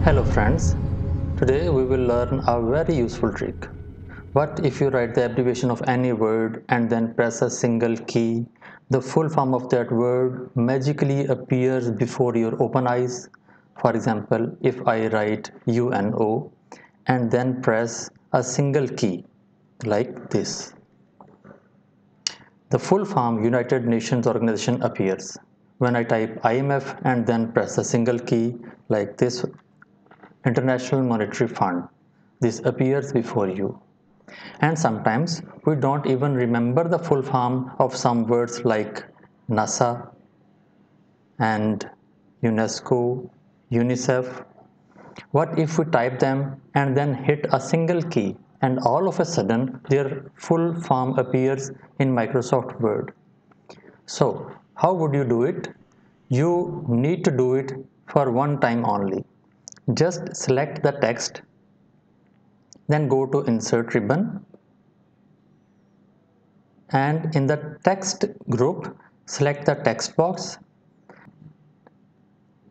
Hello friends, today we will learn a very useful trick. What if you write the abbreviation of any word and then press a single key, the full form of that word magically appears before your open eyes. For example, if I write UNO and then press a single key like this, the full form United Nations Organization appears. When I type IMF and then press a single key like this, International Monetary Fund, this appears before you. And sometimes we don't even remember the full form of some words like NASA and UNESCO, UNICEF. What if we type them and then hit a single key and all of a sudden their full form appears in Microsoft Word? So how would you do it? You need to do it for one time only. Just select the text, then go to Insert ribbon, and in the text group, select the text box.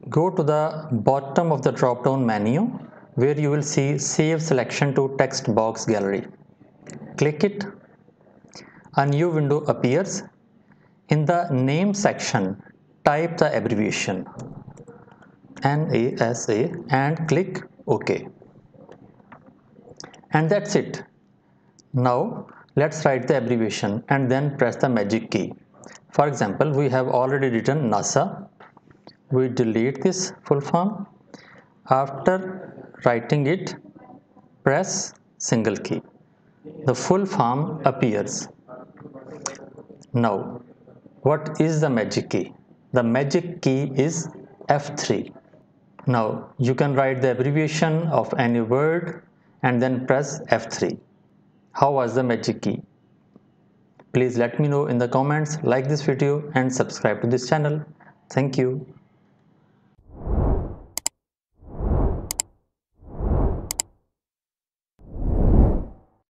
Go to the bottom of the drop-down menu where you will see Save Selection to Text Box Gallery. Click it. A new window appears. In the name section, type the abbreviation NASA and click OK. And that's it. Now let's write the abbreviation and then press the magic key. For example, we have already written NASA. We delete this full form. After writing it, press single key. The full form appears. Now, what is the magic key? The magic key is F3. Now, you can write the abbreviation of any word and then press F3. How was the magic key? Please let me know in the comments, like this video and subscribe to this channel. Thank you.